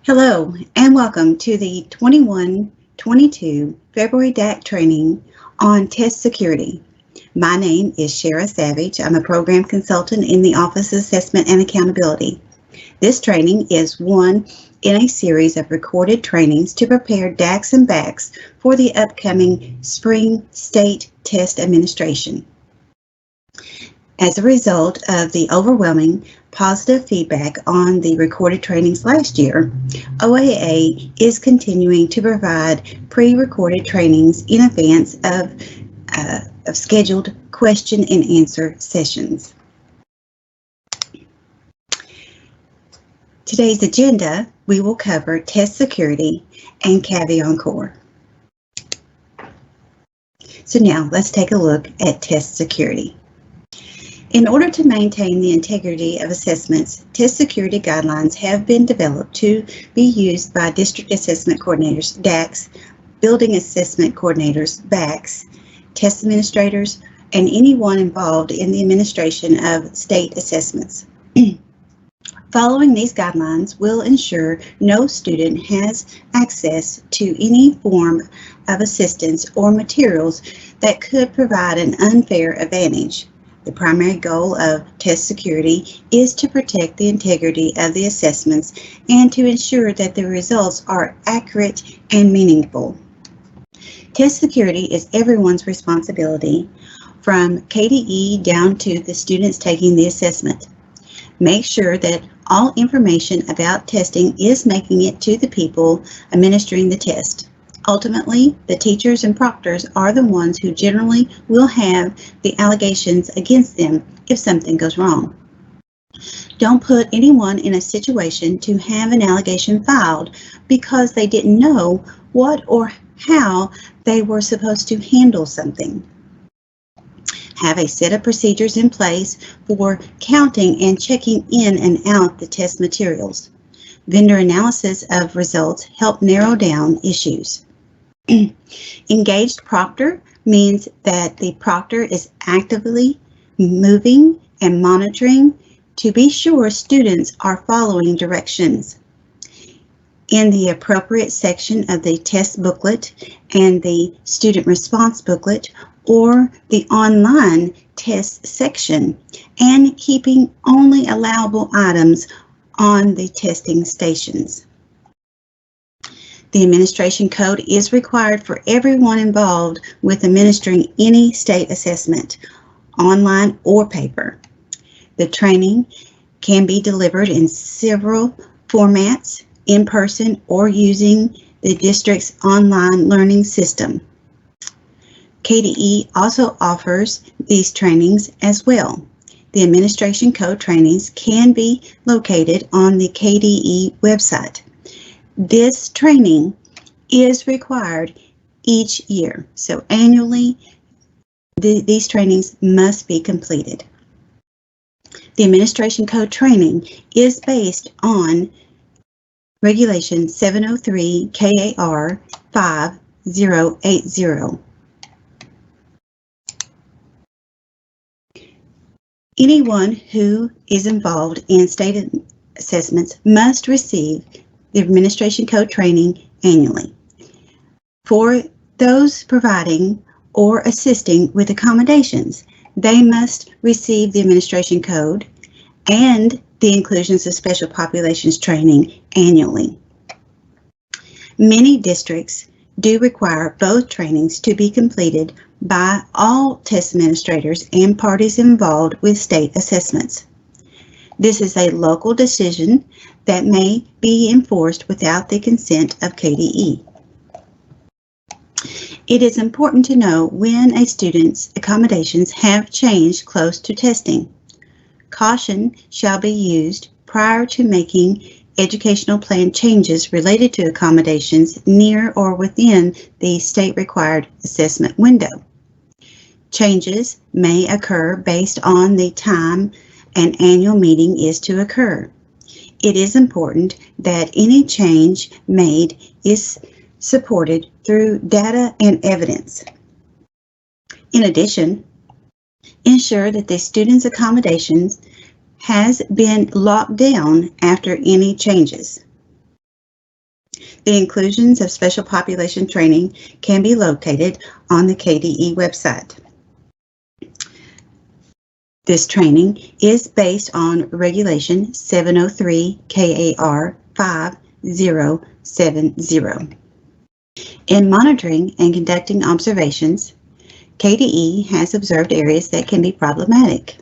Hello and welcome to the 21-22 February DAC training on test security. My name is Shara Savage. I'm a program consultant in the Office of Assessment and Accountability. This training is one in a series of recorded trainings to prepare DACs and BACs for the upcoming spring state test administration. As a result of the overwhelming positive feedback on the recorded trainings last year, OAA is continuing to provide pre-recorded trainings in advance of scheduled question and answer sessions. Today's agenda, we will cover test security and Caveon core. So now let's take a look at test security. In order to maintain the integrity of assessments, test security guidelines have been developed to be used by district assessment coordinators, DACs, building assessment coordinators, BACs, test administrators, and anyone involved in the administration of state assessments. Following these guidelines will ensure no student has access to any form of assistance or materials that could provide an unfair advantage. The primary goal of test security is to protect the integrity of the assessments and to ensure that the results are accurate and meaningful. Test security is everyone's responsibility, from KDE down to the students taking the assessment. Make sure that all information about testing is making it to the people administering the test. Ultimately, the teachers and proctors are the ones who generally will have the allegations against them if something goes wrong. Don't put anyone in a situation to have an allegation filed because they didn't know what or how they were supposed to handle something. Have a set of procedures in place for counting and checking in and out the test materials. Vendor analysis of results help narrow down issues. Engaged proctor means that the proctor is actively moving and monitoring to be sure students are following directions. In the appropriate section of the test booklet and the student response booklet or the online test section, and keeping only allowable items on the testing stations. The administration code is required for everyone involved with administering any state assessment, online or paper. The training can be delivered in several formats, in person or using the district's online learning system. KDE also offers these trainings as well. The administration code trainings can be located on the KDE website. This training is required each year, so annually these trainings must be completed. The administration code training is based on Regulation 703 KAR 5080. Anyone who is involved in state assessments must receive the administration code training annually. For those providing or assisting with accommodations, they must receive the administration code and the inclusions of special populations training annually. Many districts do require both trainings to be completed by all test administrators and parties involved with state assessments. This is a local decision that may be enforced without the consent of KDE. It is important to know when a student's accommodations have changed close to testing. Caution shall be used prior to making educational plan changes related to accommodations near or within the state-required assessment window. Changes may occur based on the time an annual meeting is to occur. It is important that any change made is supported through data and evidence. In addition, ensure that the student's accommodations has been locked down after any changes. The inclusions of special population training can be located on the KDE website. This training is based on Regulation 703 KAR 5070. In monitoring and conducting observations, KDE has observed areas that can be problematic.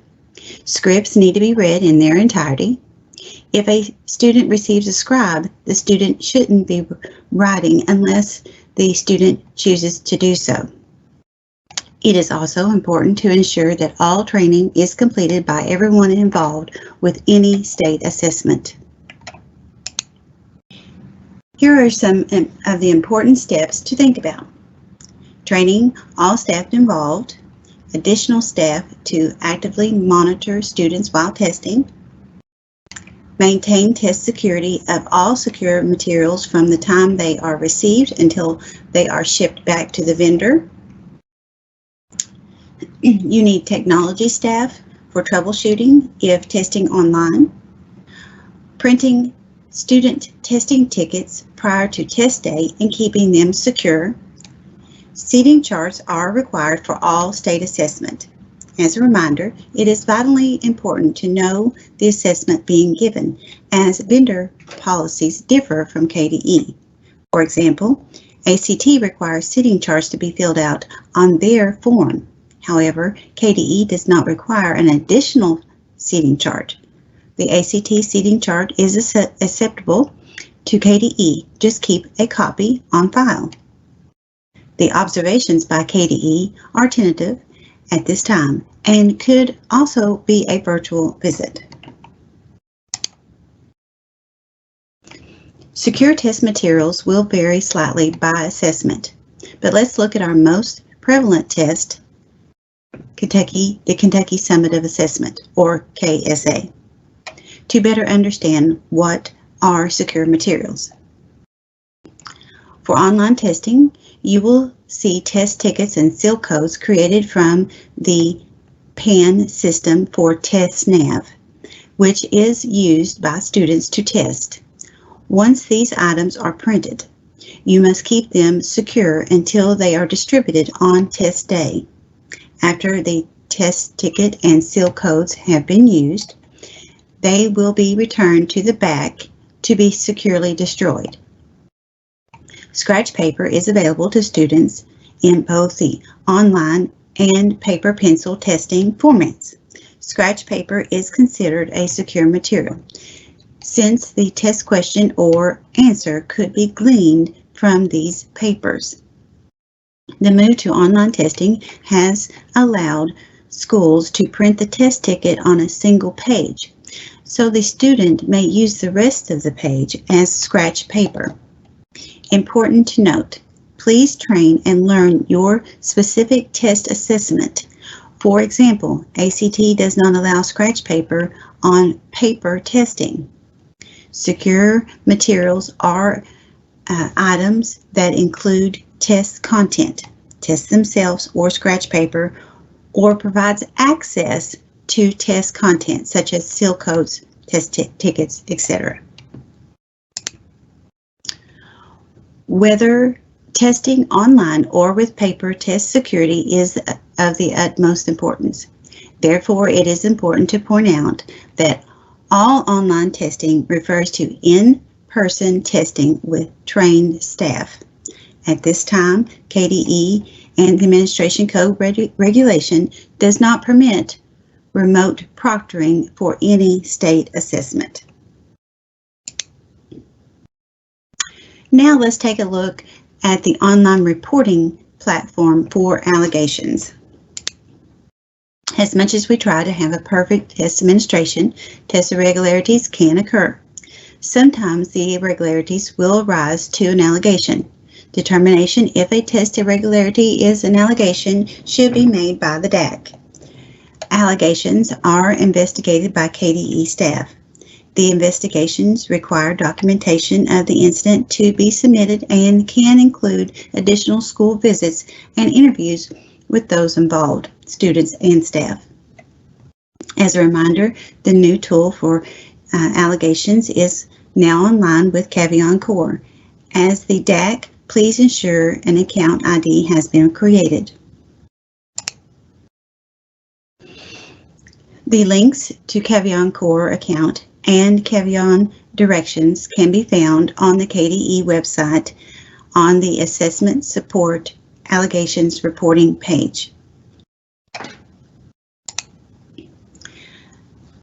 Scripts need to be read in their entirety. If a student receives a scribe, the student shouldn't be writing unless the student chooses to do so. It is also important to ensure that all training is completed by everyone involved with any state assessment. Here are some of the important steps to think about. Training all staff involved, additional staff to actively monitor students while testing, maintain test security of all secure materials from the time they are received until they are shipped back to the vendor. You need technology staff for troubleshooting if testing online, printing student testing tickets prior to test day and keeping them secure. Seating charts are required for all state assessment. As a reminder, it is vitally important to know the assessment being given, as vendor policies differ from KDE. For example, ACT requires seating charts to be filled out on their form. However, KDE does not require an additional seating chart. The ACT seating chart is acceptable to KDE. Just keep a copy on file. The observations by KDE are tentative at this time and could also be a virtual visit. Secure test materials will vary slightly by assessment, but let's look at our most prevalent test, the Kentucky Summative Assessment, or KSA, to better understand what are secure materials. For online testing, you will see test tickets and seal codes created from the PAN system for TestNav, which is used by students to test. Once these items are printed, you must keep them secure until they are distributed on test day. After the test ticket and seal codes have been used, they will be returned to the back to be securely destroyed. Scratch paper is available to students in both the online and paper pencil testing formats. Scratch paper is considered a secure material, since the test question or answer could be gleaned from these papers. The move to online testing has allowed schools to print the test ticket on a single page, so the student may use the rest of the page as scratch paper. Important to note, please train and learn your specific test assessment. For example, ACT does not allow scratch paper on paper testing. Secure materials are items that include test content, tests themselves or scratch paper, or provides access to test content such as seal codes, test tickets, etc. Whether testing online or with paper, test security is of the utmost importance. Therefore, it is important to point out that all online testing refers to in-person testing with trained staff. At this time, KDE and the Administration Code regulation does not permit remote proctoring for any state assessment. Now let's take a look at the online reporting platform for allegations. As much as we try to have a perfect test administration, test irregularities can occur. Sometimes the irregularities will arise to an allegation. Determination if a test irregularity is an allegation should be made by the DAC. Allegations are investigated by KDE staff. The investigations require documentation of the incident to be submitted and can include additional school visits and interviews with those involved, students and staff. As a reminder, the new tool for allegations is now online with Caveon Core, As the DAC, please ensure an account ID has been created. The links to Caveon Core account and Caveon directions can be found on the KDE website on the Assessment Support Allegations Reporting page.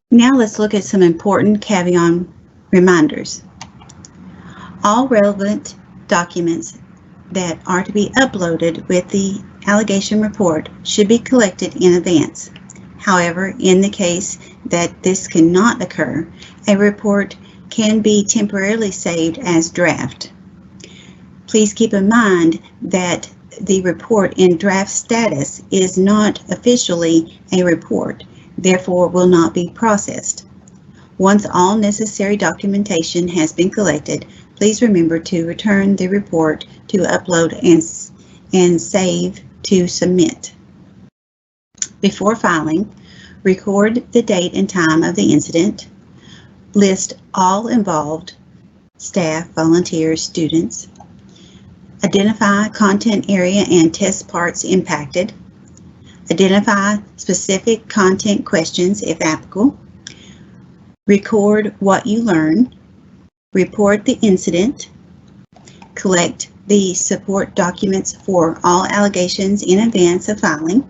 Now let's look at some important Caveon reminders. All relevant documents that are to be uploaded with the allegation report should be collected in advance. However, in the case that this cannot occur, a report can be temporarily saved as draft. Please keep in mind that the report in draft status is not officially a report, therefore will not be processed. Once all necessary documentation has been collected, please remember to return the report to upload and save to submit. Before filing, record the date and time of the incident, list all involved, staff, volunteers, students, identify content area and test parts impacted, identify specific content questions if applicable, record what you learn, report the incident, collect the support documents for all allegations in advance of filing,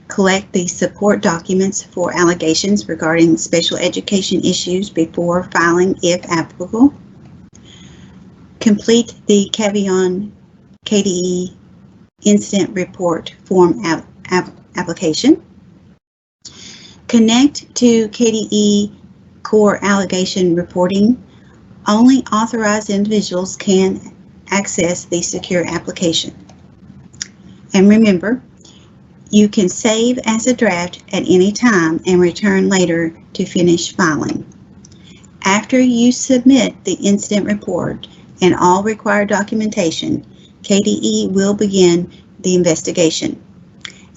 collect the support documents for allegations regarding special education issues before filing if applicable, complete the Caveon KDE incident report form application, connect to KDE core allegation reporting. Only authorized individuals can access the secure application. And remember, you can save as a draft at any time and return later to finish filing. After you submit the incident report and all required documentation, KDE will begin the investigation.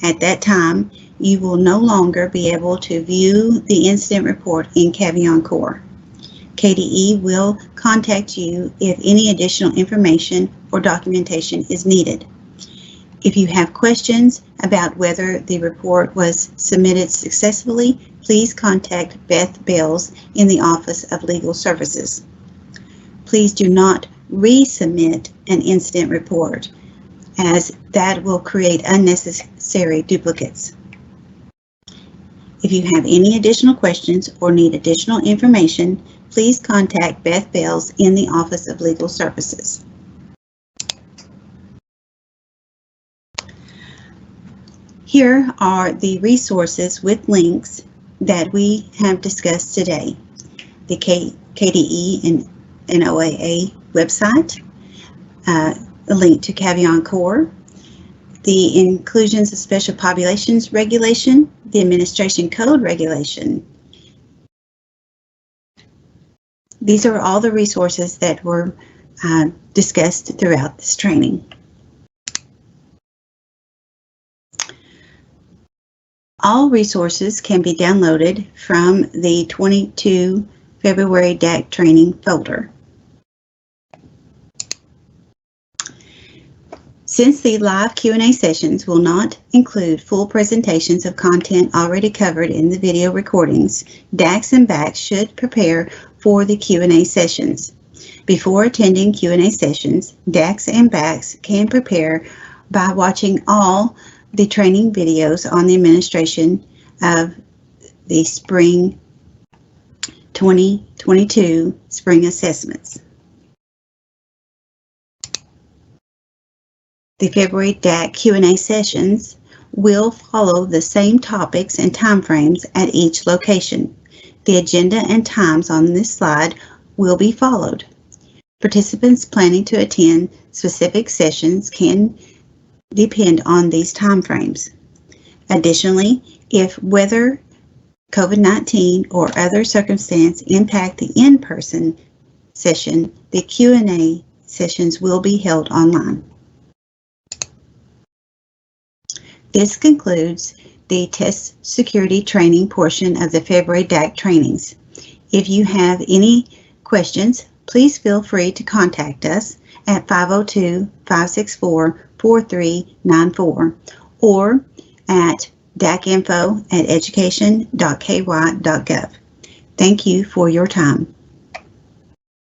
At that time, you will no longer be able to view the incident report in Caveon Core. KDE will contact you if any additional information or documentation is needed. If you have questions about whether the report was submitted successfully, please contact Beth Bells in the Office of Legal Services. Please do not resubmit an incident report, as that will create unnecessary duplicates. If you have any additional questions or need additional information, please contact Beth Bells in the Office of Legal Services. Here are the resources with links that we have discussed today. The KDE and NOAA website, a link to Caveon Core, the Inclusions of Special Populations Regulation, the Administration Code Regulation. These are all the resources that were discussed throughout this training. All resources can be downloaded from the 22 February DAC training folder. Since the live Q&A sessions will not include full presentations of content already covered in the video recordings, DACs and BACs should prepare for the Q&A sessions. Before attending Q&A sessions, DACs and BACs can prepare by watching all the training videos on the administration of the Spring 2022 Spring Assessments. The February DAC Q&A sessions will follow the same topics and timeframes at each location. The agenda and times on this slide will be followed. Participants planning to attend specific sessions can depend on these timeframes. Additionally, if weather, COVID-19, or other circumstance impact the in-person session, the Q&A sessions will be held online. This concludes the test security training portion of the February DAC trainings. If you have any questions, please feel free to contact us at 502-564-4394 or at dacinfo@education.ky.gov. Thank you for your time.